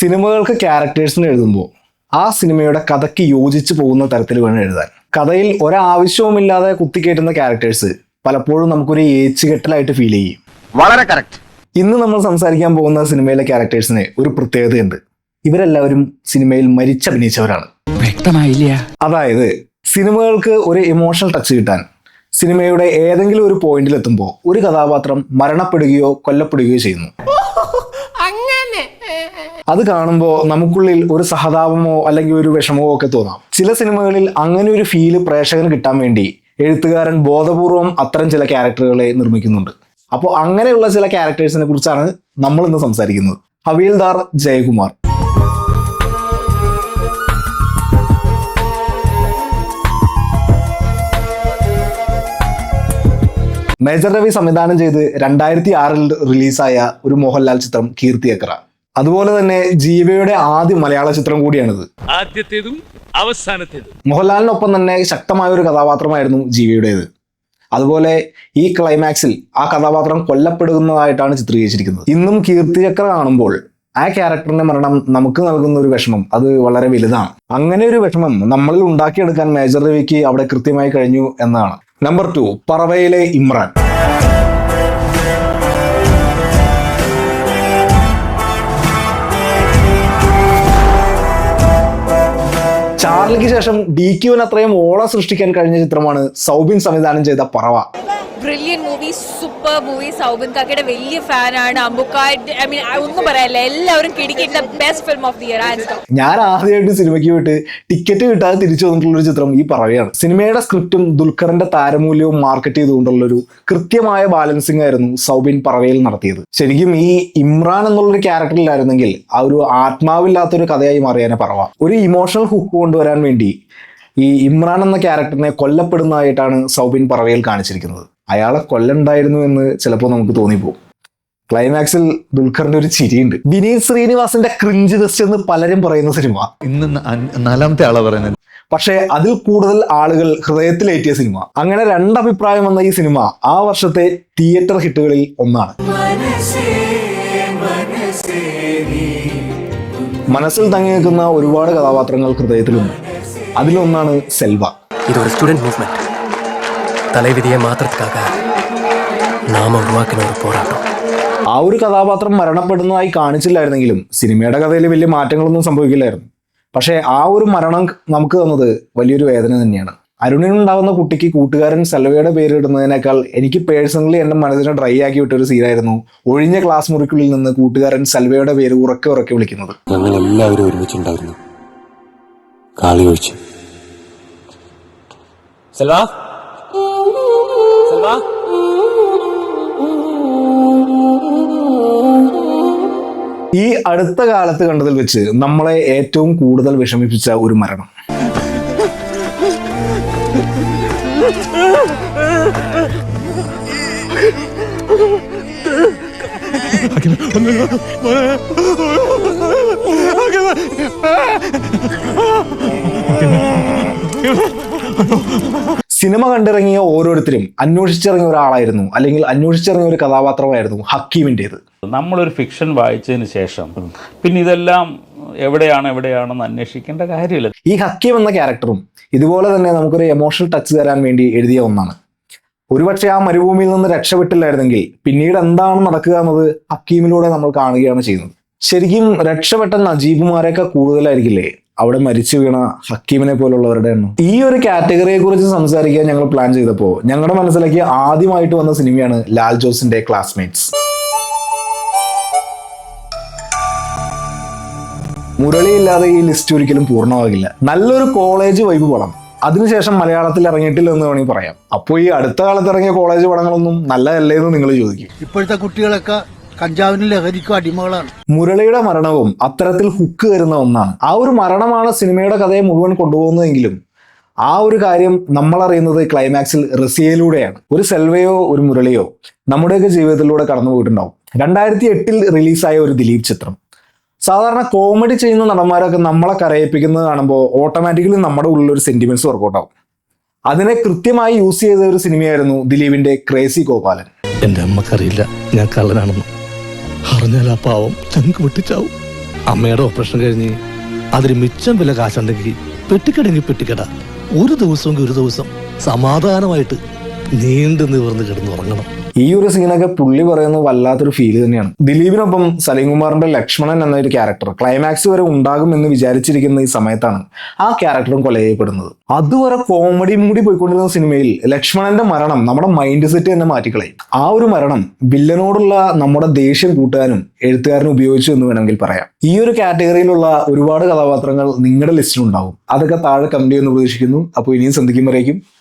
സിനിമകൾക്ക് ക്യാരക്ടേഴ്സിന് എഴുതുമ്പോൾ ആ സിനിമയുടെ കഥയ്ക്ക് യോജിച്ച് പോകുന്ന തരത്തിൽ വേണം എഴുതാൻ. കഥയിൽ ഒരാവശ്യവുമില്ലാതെ കുത്തിക്കയറ്റുന്ന ക്യാരക്ടേഴ്സ് പലപ്പോഴും നമുക്കൊരു ഏച്ചുകെട്ടലായിട്ട് ഫീൽ ചെയ്യും. വളരെ കറക്റ്റ്. ഇന്ന് നമ്മൾ സംസാരിക്കാൻ പോകുന്ന സിനിമയിലെ ക്യാരക്ടേഴ്സിന് ഒരു പ്രത്യേകതയുണ്ട്. ഇവരെല്ലാവരും സിനിമയിൽ മരിച്ചഭിനയിച്ചവരാണ്. വ്യക്തമായില്ല. അതായത് സിനിമകൾക്ക് ഒരു ഇമോഷണൽ ടച്ച് കിട്ടാൻ സിനിമയുടെ ഏതെങ്കിലും ഒരു പോയിന്റിൽ എത്തുമ്പോൾ ഒരു കഥാപാത്രം മരണപ്പെടുകയോ കൊല്ലപ്പെടുകയോ ചെയ്യുന്നു. അത് കാണുമ്പോൾ നമുക്കുള്ളിൽ ഒരു സഹതാപമോ അല്ലെങ്കിൽ ഒരു വിഷമമോ ഒക്കെ തോന്നാം. ചില സിനിമകളിൽ അങ്ങനെ ഒരു ഫീല് പ്രേക്ഷകന് കിട്ടാൻ വേണ്ടി എഴുത്തുകാരൻ ബോധപൂർവം അത്തരം ചില ക്യാരക്ടറുകളെ നിർമ്മിക്കുന്നുണ്ട്. അപ്പോൾ അങ്ങനെയുള്ള ചില ക്യാരക്ടേഴ്സിനെ കുറിച്ചാണ് നമ്മൾ ഇന്ന് സംസാരിക്കുന്നത്. ഹവീൽദാർ ജയകുമാർ. മേജർ രവി സംവിധാനം ചെയ്ത് 2006 റിലീസായ ഒരു മോഹൻലാൽ ചിത്രം കീർത്തിചക്ര. അതുപോലെ തന്നെ ജീവയുടെ ആദ്യ മലയാള ചിത്രം കൂടിയാണിത്. ആദ്യത്തേതും അവസാനത്തേതും. മോഹൻലാലിനൊപ്പം തന്നെ ശക്തമായ ഒരു കഥാപാത്രമായിരുന്നു ജീവയുടേത്. അതുപോലെ ഈ ക്ലൈമാക്സിൽ ആ കഥാപാത്രം കൊല്ലപ്പെടുന്നതായിട്ടാണ് ചിത്രീകരിച്ചിരിക്കുന്നത്. ഇന്നും കീർത്തിചക്ര കാണുമ്പോൾ ആ ക്യാരക്ടറിന്റെ മരണം നമുക്ക് നൽകുന്ന ഒരു വിഷമം അത് വളരെ വലുതാണ്. അങ്ങനെ ഒരു വിഷമം നമ്മളിൽ ഉണ്ടാക്കിയെടുക്കാൻ മേജർ രവിക്ക് അവിടെ കൃത്യമായി കഴിഞ്ഞു എന്നതാണ്. നമ്പർ 2, പറവയിലെ ഇമ്രാൻ. ചാർലിക്ക് ശേഷം DQന് അത്രയും ഓളം സൃഷ്ടിക്കാൻ കഴിഞ്ഞ ചിത്രമാണ് സൗബിൻ സംവിധാനം ചെയ്ത Parava. Brilliant movie, super movie. Soubin കാക്കയുടെ വലിയ ഫാനാണ്. അമ്പുക്കായ്, ഐ മീൻ ഒന്നും പറയാനില്ല, എല്ലാവരും കിടിക്കിട്ട best film of the year. ഞാൻ ആദ്യമായിട്ട് സിനിമയ്ക്ക് പോയിട്ട് ടിക്കറ്റ് കിട്ടാതെ തിരിച്ചു വന്നിട്ടുള്ള ഒരു ചിത്രം ഈ പറവയാണ്. സിനിമയുടെ സ്ക്രിപ്റ്റും ദുൽഖറിന്റെ താരമൂല്യവും മാർക്കറ്റ് ചെയ്തുകൊണ്ടുള്ള ഒരു കൃത്യമായ ബാലൻസിംഗ് ആയിരുന്നു സൗബിൻ പറവയിൽ നടത്തിയത്. ശരിക്കും ഈ ഇമ്രാൻ എന്നുള്ളൊരു ക്യാരക്ടറിലായിരുന്നെങ്കിൽ ആ ഒരു ആത്മാവില്ലാത്തൊരു കഥയായി മാറിയാനെ പറവ. ഒരു ഇമോഷണൽ ഹുക്ക് കൊണ്ടുവരാൻ വേണ്ടി ഈ ഇമ്രാൻ എന്ന ക്യാരക്ടറിനെ കൊല്ലപ്പെടുന്നതായിട്ടാണ് സൗബിൻ പറവയിൽ കാണിച്ചിരിക്കുന്നത്. അയാളെ കൊല്ലണ്ടായിരുന്നു എന്ന് ചിലപ്പോൾ നമുക്ക് തോന്നിപ്പോകും. ക്ലൈമാക്സിൽ ദുൽഖറിന്റെ ഒരു ചിരിയുണ്ട്. വിനീത് ശ്രീനിവാസന്റെ ക്രിഞ്ച് ടെസ്റ്റ് എന്ന് പലരും പറയുന്ന സിനിമ ഇന്ന് 4ാമത്തെ ആളാ പറയുന്നത്. പക്ഷേ അതിൽ കൂടുതൽ ആളുകൾ ഹൃദയത്തിലേറ്റിയ സിനിമ. അങ്ങനെ 2 അഭിപ്രായം വന്ന ഈ സിനിമ ആ വർഷത്തെ തിയേറ്റർ ഹിറ്റുകളിൽ ഒന്നാണ്. മനസ്സിൽ തങ്ങി നിൽക്കുന്ന ഒരുപാട് കഥാപാത്രങ്ങൾ ഹൃദയത്തിലുണ്ട്. അതിലൊന്നാണ് സെൽവ. ഇതൊരു സ്റ്റുഡന്റ് മൂവ്മെന്റ്. തലവിധിയെ മാത്രത്തിക്കാക നാമ ഉരുവാക്കുന്ന ഒരു പോരാട്ടം. ആ ഒരു കഥാപാത്രം മരണപ്പെടുന്നതായി കാണിച്ചില്ലായിരുന്നെങ്കിലും സിനിമയുടെ കഥയിൽ വലിയ മാറ്റങ്ങളൊന്നും സംഭവിക്കില്ലായിരുന്നു. പക്ഷേ ആ ഒരു മരണം നമുക്ക് തന്നത് വലിയൊരു വേദന തന്നെയാണ്. അരുണിനുണ്ടാകുന്ന കുട്ടിക്ക് കൂട്ടുകാരൻ സെൽവയുടെ പേര് ഇടുന്നതിനേക്കാൾ എനിക്ക് പേഴ്സണലി എൻ്റെ മനസ്സിനെ ഡ്രൈ ആക്കി വിട്ടൊരു സീനായിരുന്നു ഒഴിഞ്ഞ ക്ലാസ് മുറിക്കുള്ളിൽ നിന്ന് കൂട്ടുകാരൻ സെൽവയുടെ പേര് ഉറക്കെ വിളിക്കുന്നത്. ഞങ്ങൾ എല്ലാവരും ഒരുമിച്ചുണ്ടായിരുന്നു. കാളി ഒഴിച്ച്. സെൽവാ, സെൽവാ. ഈ അടുത്ത കാലത്ത് കണ്ടതിൽ വെച്ച് നമ്മളെ ഏറ്റവും കൂടുതൽ വിഷമിപ്പിച്ച ഒരു മരണം സിനിമ കണ്ടിറങ്ങിയ ഓരോരുത്തരും അന്വേഷിച്ചിറങ്ങിയ ഒരാളായിരുന്നു, അല്ലെങ്കിൽ അന്വേഷിച്ചിറങ്ങിയ ഒരു കഥാപാത്രമായിരുന്നു ഹക്കീമിൻ്റെത്. നമ്മളൊരു ഫിക്ഷൻ വായിച്ചതിന് ശേഷം പിന്നെ ഇതെല്ലാം എവിടെയാണെന്ന് അന്വേഷിക്കേണ്ട കാര്യമില്ല. ഈ ഹക്കീം എന്ന ക്യാരക്ടറും ഇതുപോലെ തന്നെ നമുക്കൊരു എമോഷണൽ ടച്ച് തരാൻ വേണ്ടി എഴുതിയ ഒന്നാണ്. ഒരുപക്ഷെ ആ മരുഭൂമിയിൽ നിന്ന് രക്ഷപ്പെട്ടില്ലായിരുന്നെങ്കിൽ പിന്നീട് എന്താണ് നടക്കുക എന്നത് ഹക്കീമിലൂടെ നമ്മൾ കാണുകയാണ് ചെയ്യുന്നത്. ശരിക്കും രക്ഷപ്പെട്ട നജീബുമാരെയൊക്കെ കൂടുതലായിരിക്കില്ലേ അവിടെ മരിച്ചു വീണ ഹക്കീമിനെ പോലുള്ളവരുടെ എണ്ണം. ഈ ഒരു കാറ്റഗറിയെ കുറിച്ച് സംസാരിക്കാൻ ഞങ്ങൾ പ്ലാൻ ചെയ്തപ്പോൾ ഞങ്ങളുടെ മനസ്സിലേക്ക് ആദ്യമായിട്ട് വന്ന സിനിമയാണ് ലാൽ ജോസിന്റെ ക്ലാസ്മേറ്റ്സ്. മുരളിയില്ലാതെ ഈ ലിസ്റ്റ് ഒരിക്കലും പൂർണ്ണമാകില്ല. നല്ലൊരു കോളേജ് വൈബ് പടം. അതിനുശേഷം മലയാളത്തിൽ ഇറങ്ങിയിട്ടില്ല എന്ന് വേണമെങ്കിൽ പറയാം. അപ്പോൾ ഈ അടുത്ത കാലത്ത് ഇറങ്ങിയ കോളേജ് പടങ്ങളൊന്നും നല്ലതല്ലേ എന്ന് നിങ്ങൾ ചോദിക്കും. ഇപ്പോഴത്തെ കുട്ടികളൊക്കെ കഞ്ചാവിനും ലഹരിക്കും അടിമകളാണ്. മുരളിയുടെ മരണവും അത്തരത്തിൽ ഹുക്ക് വരുന്ന ഒന്നാണ്. ആ ഒരു മരണമാണ് സിനിമയുടെ കഥയെ മുഴുവൻ കൊണ്ടുപോകുന്നതെങ്കിലും ആ ഒരു കാര്യം നമ്മൾ അറിയുന്നത് ക്ലൈമാക്സിൽ റസിയയിലൂടെയാണ്. ഒരു സെൽവയോ ഒരു മുരളിയോ നമ്മുടെയൊക്കെ ജീവിതത്തിലൂടെ കടന്നു പോയിട്ടുണ്ടാവും. 2008 റിലീസായ ഒരു ദിലീപ് ചിത്രം. സാധാരണ കോമഡി ചെയ്യുന്ന നടന്മാരൊക്കെ നമ്മളെ കരയിപ്പിക്കുന്നത് കാണുമ്പോൾ ഓട്ടോമാറ്റിക്കലി നമ്മുടെ ഉള്ളിലൊരു സെന്റിമെന്റ്സ് വർക്കൗട്ടാവും. അതിനെ കൃത്യമായി യൂസ് ചെയ്ത ഒരു സിനിമയായിരുന്നു ദിലീപിന്റെ ക്രേസി ഗോപാലൻ. എന്റെ അമ്മക്കറിയില്ല ഞാൻ കള്ളനാണെന്ന്. അറിഞ്ഞാൽ ആ പാവം ചങ്ക് പൊട്ടിച്ചാവും. അമ്മയുടെ ഓപ്പറേഷൻ കഴിഞ്ഞ് അതിന് മിച്ചം വില കാശുണ്ടെങ്കിൽ പെട്ടിക്കടെങ്കിൽ പെട്ടിക്കട ഒരു ദിവസം സമാധാനമായിട്ട് നീണ്ടു നിവർന്ന് കിടന്നുറങ്ങണം. ഈ ഒരു സീനൊക്കെ പുള്ളി പറയുന്നത് വല്ലാത്തൊരു ഫീല് തന്നെയാണ്. ദിലീപിനൊപ്പം സലീം കുമാറിന്റെ ലക്ഷ്മണൻ എന്ന ഒരു ക്യാരക്ടർ ക്ലൈമാക്സ് വരെ ഉണ്ടാകും എന്ന് വിചാരിച്ചിരിക്കുന്ന ഈ സമയത്താണ് ആ ക്യാരക്ടറും കൊല ചെയ്യപ്പെടുന്നത്. അതുവരെ കോമഡി മൂടി പോയിക്കൊണ്ടിരുന്ന സിനിമയിൽ ലക്ഷ്മണന്റെ മരണം നമ്മുടെ മൈൻഡ് സെറ്റ് തന്നെ മാറ്റിക്കളയും. ആ ഒരു മരണം വില്ലനോടുള്ള നമ്മുടെ ദേഷ്യം കൂട്ടാനും എഴുത്തുകാരനും ഉപയോഗിച്ചു എന്ന് വേണമെങ്കിൽ പറയാം. ഈ ഒരു കാറ്റഗറിയിലുള്ള ഒരുപാട് കഥാപാത്രങ്ങൾ നിങ്ങളുടെ ലിസ്റ്റിലുണ്ടാവും. അതൊക്കെ താഴെ കമന്റ് ചെയ്യുമെന്ന് പ്രതീക്ഷിക്കുന്നു. അപ്പോൾ ഇനിയും സന്ധിക്കുമ്പോഴേക്കും